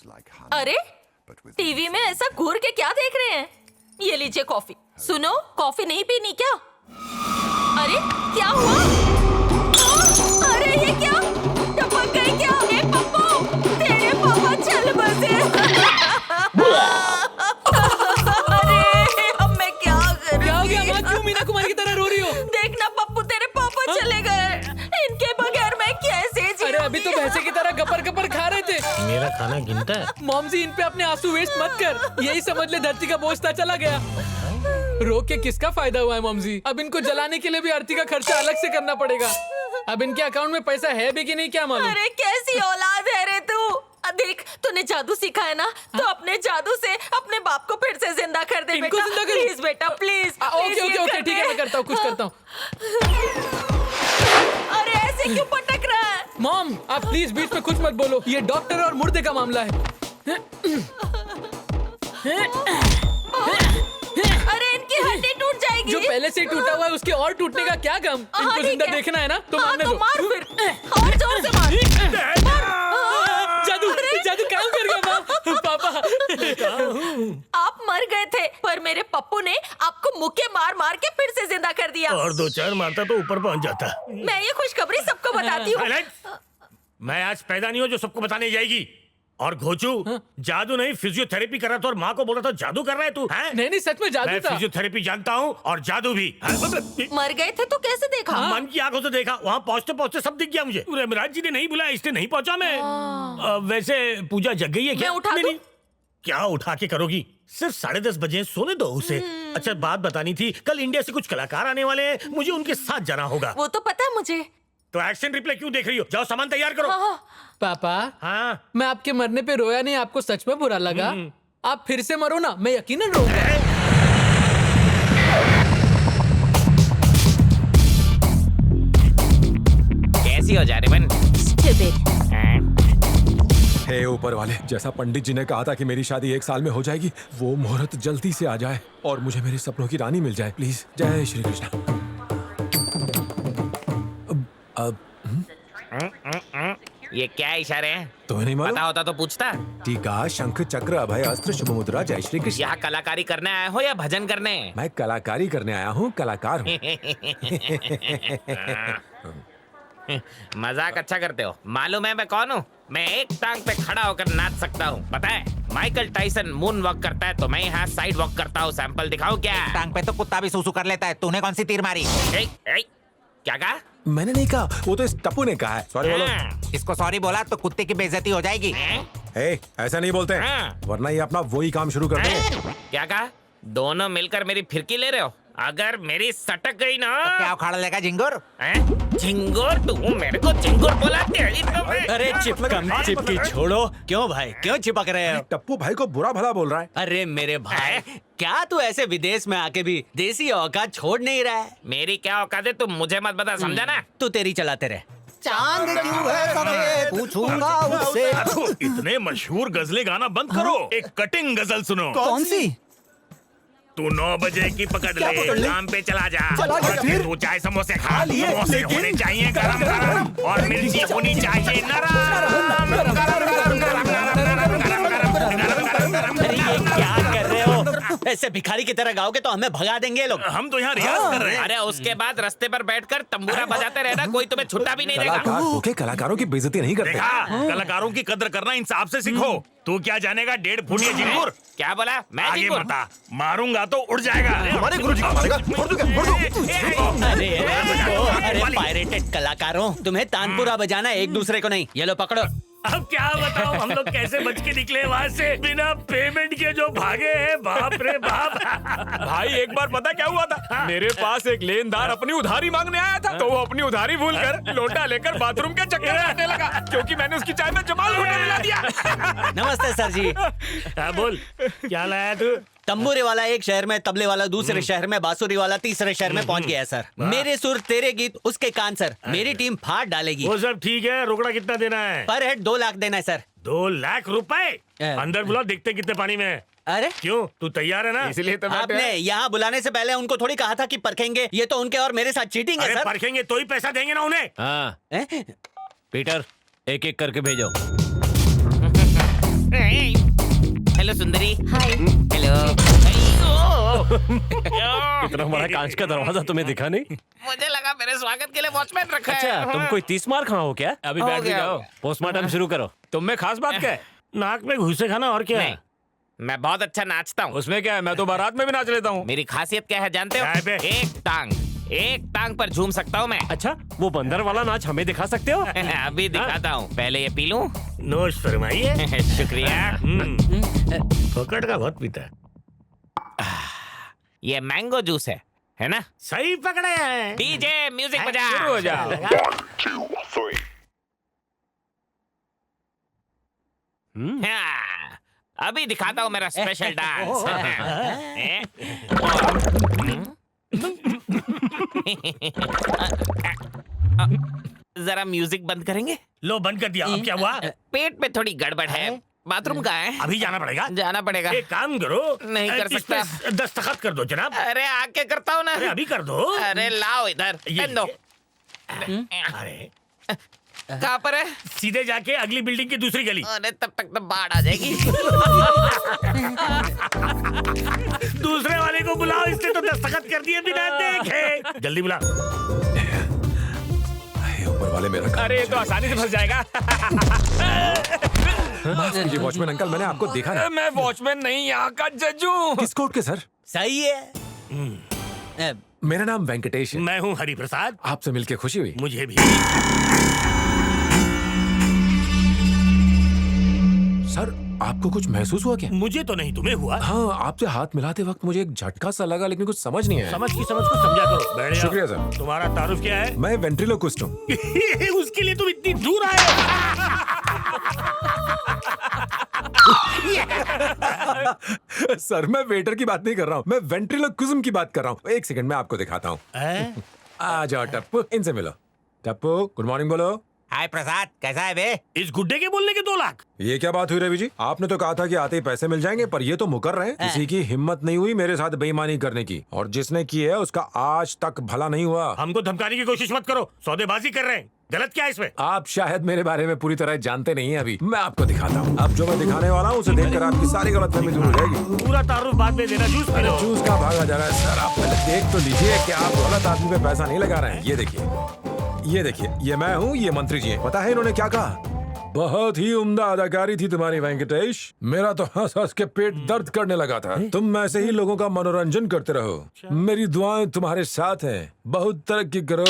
अरे टीवी में ऐसा घूर के क्या देख रहे हैं? ये लीजिए कॉफी। सुनो, कॉफी नहीं पीनी क्या? अरे क्या हुआ? अरे ये क्या? टपक गई क्या? ए पप्पू, तेरे पापा चल बसे। अरे अब मैं क्या करूं? क्या हो गया माँ? क्यों मीना कुमारी की तरह रो रही हो? देखना पप्पू, तेरे पापा चले गए। इनके बगैर मैं कैसे जीऊंगी? अरे अभी तो भैंसे की तरह गपर गपर खा रहे थे। मेरा खाना गिनता है। मॉम जी, इन पे अपने आंसू वेस्ट मत कर। यही समझ ले धरती का बोझ था चला गया। रो के किसका फायदा हुआ है मॉम जी? अब इनको जलाने के लिए भी आरती का खर्चा अलग से करना पड़ेगा। अब इनके अकाउंट में पैसा है भी कि नहीं क्या मालूम। अरे कैसी औलाद है रे तू। देख, तूने जादू सीखा है ना, तो अपने जादू से अपने बाप को फिर से जिंदा कर दे इनको बेटा। जिंदा कर? प्लीज बेटा, प्लीज। ओके ओके ओके, ठीक है, मैं करता हूँ, कुछ करता हूँ। अरे ऐसे क्यों पटक रहा है? मॉम, आप प्लीज बीच में कुछ मत बोलो। ये डॉक्टर और मुर्दे का मामला है। अरे इनकी हड्डी टूट जाएगी। जो पहले से ही टूटा हुआ है उसके और टूटने का क्या गम? इनको ठीक जिंदा है। देखना है ना, तो हाँ, मारने तो दो। मार फिर, और जोर से मार। जादू जादू काम कर गया माँ। पापा, आप मर गए थे, पर मेरे पप्पू ने आपको मुक्के मार मार के फिर से जिंदा कर दिया। और 2-4 मारता तो ऊपर पहुंच जाता। मैं ये खुशखबरी सबको बताती हूँ। मैं आज पैदा नहीं हूँ जो सबको बताने जाएगी। और घोचू, जादू नहीं फिजियोथेरेपी कर रहा था और माँ को बोल रहा था जादू कर रहा है तू। हैं? नहीं सच में जादू मैं था। फिजियोथेरेपी जानता हूँ और जादू भी। मर गए थे तो कैसे देखा? मन की आंखों से देखा। वहाँ पहुँचते पहुँचते सब दिख गया मुझे। रमराज जी ने नहीं बुलाया, इसलिए नहीं पहुँचा मैं। वैसे पूजा जग गई है क्या? मैं उठा नहीं, दूं? नहीं। क्या उठा के करोगी? सिर्फ 10:30 बजे सोने दो उसे। अच्छा बात बतानी थी, कल इंडिया से कुछ कलाकार आने वाले हैं, मुझे उनके साथ जाना होगा। वो तो पता है मुझे। तो एक्शन रिप्ले क्यों देख रही हो? जाओ सामान तैयार करो। हाँ, पापा, हाँ। मैं आपके मरने पे रोया नहीं, आपको सच में बुरा लगा? आप फिर से मरो ना, मैं यकीनन रोऊंगा। कैसी हो जा रही बन? हे ऊपर वाले, जैसा पंडित जी ने कहा था कि मेरी शादी 1 साल में हो जाएगी, वो मुहूर्त जल्दी से आ जाए और मुझे मेरे सपनों की रानी मिल जाए प्लीज। जय श्री कृष्ण। अब ये क्या इशारे हैं? तुम्हें नहीं मालूम? पता होता तो पूछता। टीका, शंख, चक्र, अभय अस्त्र, शुभ मुद्रा, जय श्री कृष्ण। यहाँ कलाकारी करने आए हो या भजन करने? मैं कलाकारी करने आया हूँ, कलाकार हूँ। मजाक अच्छा करते हो। मालूम है मैं कौन हूँ? मैं एक टांग पे खड़ा होकर नाच सकता हूँ, पता है? माइकल टाइसन मून वॉक करता है तो मैं यहाँ साइड वॉक करता हूँ। सैंपल दिखाऊं क्या? टांग पे तो कुत्ता भी सूसू कर लेता है। तूने कौन सी तीर मारी? ए, ए, क्या कहा? मैंने नहीं कहा, वो तो इस टप्पू ने कहा है। सॉरी बोलो। इसको सॉरी बोला तो कुत्ते की बेइज्जती हो जाएगी। ए, ऐसा नहीं बोलते, वरना ये अपना वही काम शुरू कर देंगे। क्या कहा? दोनों मिलकर मेरी फिरकी ले रहे हो? अगर मेरी सटक गई ना तो क्या उखाड़ लेगा झिंगुर? झिंगुर? तू मेरे को झिंगुर बोला? तेरी तो मैं- अरे चिपकी छोड़ो। क्यों भाई, क्यों चिपक रहे हो? टप्पू भाई को बुरा भला बोल रहा है। अरे मेरे भाई, क्या तू ऐसे विदेश में आके भी देसी औकात छोड़ नहीं रहा है? मेरी क्या औकात है तुम मुझे मत बता, समझा ना? तू तेरी चलाते रहे। चांद क्यों है सफेद, पूछूंगा उससे। इतने मशहूर गजलें गाना बंद करो, एक कटिंग गजल सुनो। कौन सी? तू 9 बजे की पकड़ ले, काम पे चला जा। फिर तू चाय समोसे खा, समोसे होने चाहिए गरम गरम और मिर्ची होनी चाहिए नरम। अरे ये क्या कर रहे हो? ऐसे भिखारी की तरह गाओगे तो हमें भगा देंगे ये लोग। हम तो यहाँ रियाज कर रहे हैं। अरे उसके बाद रास्ते पर बैठकर तंबूरा बजाते रहना, कोई तुम्हें छुट्टा भी नहीं देगा। कलाकार होके कलाकारों की बेइज्जती नहीं करते। देखा, कलाकारों की कदर करना इंसाफ से सीखो। तू क्या जानेगा 1.5 फुट ये झिंगुर? क्या बोला? मैं आगे झिंगुर? बता, मारूंगा तो उड़ जाएगा। हमारे गुरुजी को मारेगा, फोड़ दो क्या, फोड़ दो। अरे पायरेटेड कलाकारों, तुम्हें तानपुरा बजाना है, एक दूसरे को नहीं। ये लो पकड़ो। अब क्या बताओ, हम लोग कैसे बच के निकले वहाँ से बिना पेमेंट के जो भागे हैं। बाप रे बाप। भाई एक बार पता क्या हुआ था, मेरे पास एक लेनदार अपनी उधारी मांगने आया था, तो वो अपनी उधारी भूलकर लोटा लेकर बाथरूम के चक्कर काटने लगा, क्योंकि मैंने उसकी चाय में जमाल घोटा मिला दिया। नमस्ते सर जी। हाँ बोल, क्या लाया तू? तंबूरे वाला एक शहर में, तबले वाला दूसरे शहर में, बांसुरी वाला तीसरे शहर में पहुंच गया है सर। मेरे सुर तेरे गीत उसके कान सर। मेरी टीम फाड़ डालेगी। वो सब ठीक है, रोकड़ा कितना देना है? पर हेड 2 लाख देना है सर। 2 लाख रुपए? अंदर बुलाओ, देखते कितने पानी में है। अरे क्यों, तू तैयार है ना? इसलिए तो आपने यहाँ बुलाने से पहले उनको थोड़ी कहा था कि परखेंगे? ये तो उनके और मेरे साथ चीटिंग है अरे सर। परखेंगे तो ही पैसा देंगे ना उन्हें। हैं? पीटर, एक एक करके भेजो। हेलो सुंदरी। हाय। हेलो। इतना हमारा कांच का दरवाजा तुम्हें दिखा नहीं? मुझे लगा मेरे स्वागत के लिए वॉचमैन रखा है। अच्छा, तुम कोई 30 मार खाओ क्या? अभी हो बैठ भी गया, जाओ। हो गया। पोस्टमार्टम शुरू करो। तुम में खास बात क्या है? नाक में घुसे खाना और क्या नहीं, है? मैं बहुत अच्छा नाचता हूँ। उसमें क्या है? मैं तो बारात में भी नाच लेता हूँ। मेरी खासियत क्या है जानते हो? क्या है बे? एक टांग पर झूम सकता हूँ मैं। अच्छा, वो बंदर वाला नाच हमें दिखा सकते हो? अभी दिखाता हूँ, पहले ये पी लूं। नोश फरमाइए। शुक्रिया। पकड़ का बहुत पीता है। ये मैंगो जूस है ना? सही पकड़े हैं। डीजे म्यूजिक बजा। शुरू हो जाओ। हाँ, अभी दिखाता हूँ मेरा स्पेशल डांस। जरा म्यूजिक बंद करेंगे? लो बंद कर दिया। अब क्या हुआ? पेट में थोड़ी गड़बड़ है। बाथरूम कहाँ है? अभी जाना पड़ेगा। जाना पड़ेगा। एक काम करो, नहीं कर इस पे दस्तखत कर दो जनाब। अरे आके करता हूँ ना। अरे अभी कर दो। अरे लाओ इधर, ये पेन दो। अरे कहाँ पर है? सीधे जाके अगली बिल्डिंग की दूसरी गली। अरे तब तक तो बाढ़ आ जाएगी। दूसरे वाले को बुलाओ, इसने तो दस्तखत कर दिए बिना देखे। जल्दी बुला। ऊपर वाले मेरा काम अरे ये तो आसानी से फंस जाएगा। माफ कीजिए वॉचमैन अंकल, मैंने आपको देखा ना। मैं वॉचमैन नहीं, यहाँ का जज हूँ। किस कोर्ट के सर? सही है। मेरा नाम वेंकटेश है। मैं हूँ हरि प्रसाद। आपसे मिलके खुशी हुई। मुझे भी। सर आपको कुछ महसूस हुआ क्या? मुझे तो नहीं, तुम्हें हुआ? हाँ, आपसे हाथ मिलाते वक्त मुझे एक झटका सा लगा, लेकिन कुछ समझ नहीं आया। समझ को समझा करो। बैठ जाओ। शुक्रिया सर। तुम्हारा तारुफ क्या है? मैं वेंट्रिलोक्विस्ट हूँ। उसके लिए तुम इतनी दूर आए सर मैं वेटर की बात नहीं कर रहा हूँ, मैं वेंट्रिलोक्विज्म की बात कर रहा हूँ। एक सेकंड में आपको दिखाता हूँ। आ जाओ टप्पू, इनसे मिलो। टप्पू गुड मॉर्निंग बोलो। हाय प्रसाद, कैसा है बे? इस गुड्डे के बोलने के 2 लाख। ये क्या बात हुई रवि जी? आपने तो कहा था कि आते ही पैसे मिल जाएंगे, पर ये तो मुकर रहे हैं। किसी की हिम्मत नहीं हुई मेरे साथ बेईमानी करने की, और जिसने की है उसका आज तक भला नहीं हुआ। हमको धमकाने की कोशिश मत करो, सौदेबाजी कर रहे हैं। गलत क्या है इसमें? आप शायद मेरे बारे में पूरी तरह जानते नहीं हैं अभी। मैं आपको दिखाता हूँ। अब जो मैं दिखाने वाला हूँ उसे देखकर आपकी सारी गलतफहमी दूर हो जाएगी। पूरा तारुफ बाद में देना। Juice P low. जूस का भागा जा रहा है सर, आप पहले देख तो लीजिए कि आप गलत आदमी पे पैसा नहीं लगा रहे हैं। ये देखिए, ये मैं हूँ, ये मंत्री जी हैं। पता है इन्होंने क्या कहा? बहुत ही उम्दा अदाकारी थी तुम्हारी वेंकटेश। मेरा तो हंस हंस के पेट दर्द करने लगा था। तुम ऐसे ही लोगों का मनोरंजन करते रहो। मेरी दुआएं तुम्हारे साथ हैं। बहुत तरक्की करो।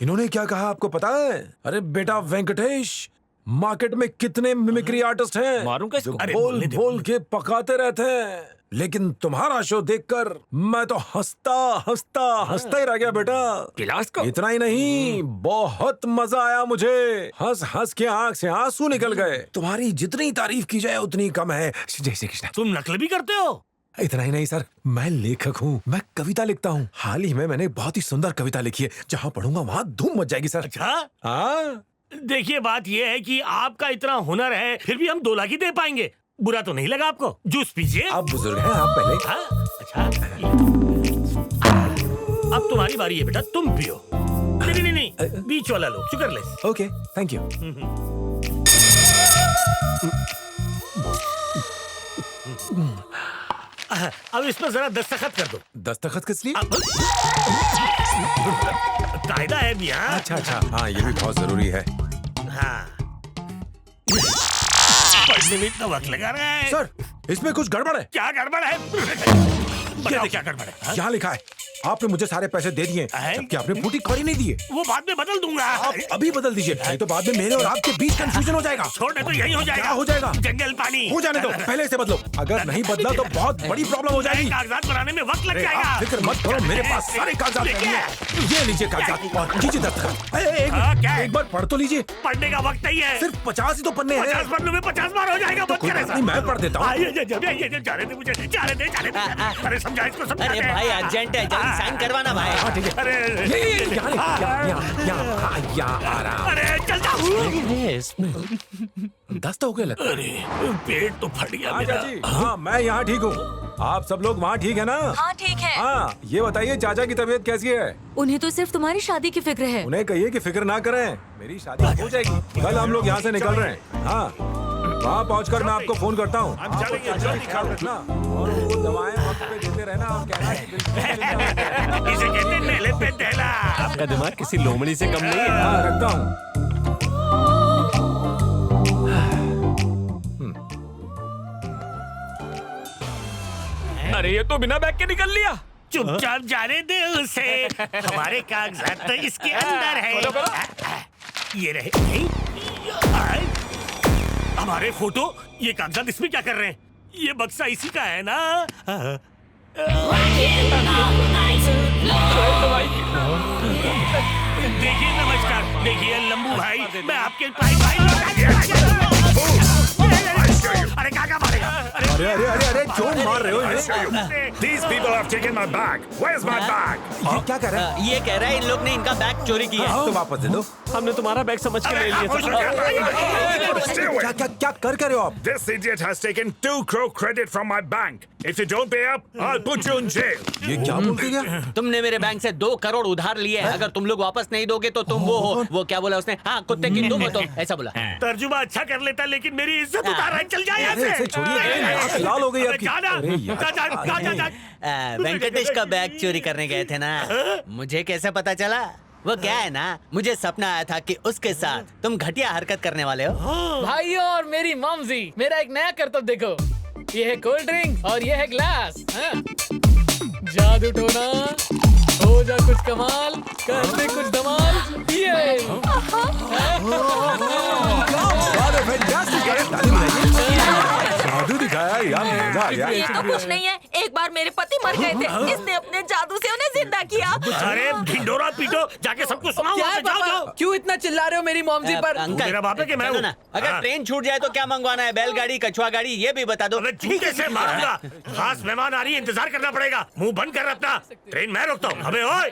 इन्होंने क्या कहा आपको पता है? अरे बेटा वेंकटेश, मार्केट में कितने मिमिक्री आर्टिस्ट हैं मारूं जो अरे बोल बोलने दे, बोल के पकाते रहते हैं, लेकिन तुम्हारा शो देखकर मैं तो हंसता ही रह गया बेटा। गिलास को इतना ही नहीं, बहुत मजा आया मुझे। हंस हंस के आंख से आंसू निकल गए। तुम्हारी जितनी तारीफ की जाए उतनी कम है। जय श्री कृष्ण। तुम नकल भी करते हो? इतना ही नहीं सर, मैं लेखक हूँ, मैं कविता लिखता हूँ। हाल ही में मैंने बहुत ही सुंदर कविता लिखी है, जहाँ पढ़ूंगा वहाँ धूम मच जाएगी सर। अच्छा, हाँ देखिए बात यह है कि आपका इतना हुनर है, फिर भी हम 2 लाख ही दे पाएंगे। बुरा तो नहीं लगा आपको? जूस पीजिए। आप बुजुर्ग हैं, आप पहले। हाँ, अच्छा। अब तुम्हारी बारी है बेटा, तुम पियो। नहीं, बीच वाला लो, शुगरलेस। Okay, thank you. अब इस पर जरा दस्तखत कर दो। दस्तखत किस लिए? कायदा है भी। हाँ अच्छा, हाँ ये भी बहुत जरूरी है। हाँ, पढ़ने में इतना वक्त लगा रहा है। सर इसमें कुछ गड़बड़ है। क्या गड़बड़ है? बताओ क्या गड़बड़ है? हाँ? क्या लिखा है? आपने मुझे सारे पैसे दे दिए, जबकि आपने फूटी कौड़ी नहीं दी है। वो बाद में बदल दूंगा। आप अभी बदल दीजिए, नहीं तो बाद में मेरे और आपके बीच कंफ्यूजन हो जाएगा। छोड़ने तो यही हो जाएगा। क्या हो जाएगा? जंगल पानी हो जाने दो, पहले से बदलो। अगर नहीं बदला तो बहुत बड़ी प्रॉब्लम हो जाएगी। कागजात बनाने में वक्त लग अरे जाएगा। आप फिक्र मत करो, मेरे पास सारे कागजात हैं। ये लीजिए कागजात और कीजिए दस्तखत। एक बार पढ़ तो लीजिए। पढ़ने का वक्त नहीं है। सिर्फ 50 ही तो पन्ने हैं। 50 पन्नों में 50 बार हो जाएगा। कोई बात नहीं, मैं पढ़ देता हूँ। जाने दे मुझे, जाने दे। अरे समझा इसको, समझा। अरे भाई अर्जेंट है, जल्दी साइन करवाना भाई। हाँ ठीक है। अरे यहाँ आ रहा। अरे चल जाओ। दस्त हो गया लगता है। अरे पेट तो फट गया हाँ मेरा। चाची, हाँ मैं यहाँ ठीक हूँ। आप सब लोग वहाँ ठीक है ना? हाँ ठीक है। हाँ ये बताइए चाचा की तबीयत कैसी है? उन्हें तो सिर्फ तुम्हारी शादी की फिक्र है। उन्हें कहिए कि फिक्र ना करें, मेरी शादी हो जाएगी। कल हम लोग यहाँ से निकल रहे हैं। हाँ वहाँ पहुँचकर मैं आपको फोन करता हूँ। हम चलेंगे, जल्दी ख्याल रखना और उनको दवाएं वक्त पे देते रहना और कहना कि बिल्कुल चिंता मत करना। इसे कहते हैं नेले पे दहला। आपका दिमाग किसी लोमड़ी से कम नहीं है। हाँ रखता हूँ। अरे ये तो बिना बैग के निकल लिया। चुपचाप जाने दे उसे। हमारे कागजात तो इसके अंदर है। ये रहे। हमारे फोटो, ये कागजात इसमें क्या कर रहे हैं? ये बक्सा इसी का है ना? देखिए नमस्कार, देखिए लंबू भाई, मैं आपके अरे क्या मारेगा? अरे अरे अरे अरे क्यों मार रहे हो इन्हें? These people have taken my bag. Where's my bag? ये क्या कर रहा है? ये कह रहा है इन लोग ने इनका बैग चोरी किया है। तो वापस दे दो। हमने तुम्हारा बैग समझ के ले लिया था। क्या क्या क्या कर रहे हो आप? This idiot has taken 2 crore credit from my bank. If you don't pay up, I'll put you in jail. ये क्या बोल के गया? तुमने मेरे बैंक से 2 करोड़ उधार लिए हैं। अगर तुम लोग वापस नहीं दोगे तो तुम वो हो। वो क्या बोला उसने? हाँ, कुत्ते की तुम हो तुम, ऐसा बोला। तर्जुमा अच्छा कर लेता, लेकिन मेरी इज्जत उतार रहा है। चल जा यहाँ अरे इसे से। छोड़िए, आँख लाल हो गई आपकी। जाना, अरे यार। जा। वेंकटेश का बैग चोरी करने गए थे ना, मुझे कैसे पता चला? वो क्या है ना, मुझे सपना आया था कि उसके साथ तुम घटिया हरकत करने वाले हो। भाइयों और मेरी मॉमजी, मेरा एक नया करतब देखो। ये है कोल्ड ड्रिंक और ये है ग्लास। हाँ? जादू टोना, हो जा कुछ कमाल, कर दे कुछ धमाल। ये जादू दिखाया यार, मजा आ गया। ये तो कुछ नहीं है। एक बार मेरे पति मर गए थे, इसने अपने जादू से उन्हें जिंदा किया। अरे ढिंडोरा पीटो, जाके सबको सुनाओ। क्या है जाओ पापा? जाओ। क्यों इतना चिल्ला रहे हो मेरी मॉमजी पर? अंकल, मेरा बाप है कि मैं चलो हूँ? ना, अगर हाँ। ट्रेन छूट जाए तो क्या मंगवाना है? बैलगाड़ी, कछुआ गाड़ी, ये भी बता दो। अबे जूते से मारूंगा। खास मेहमान आ रही है, इंतजार करना पड़ेगा। मुंह बंद कर अपना। ट्रेन मैं रोकता हूँ। अबे ओए।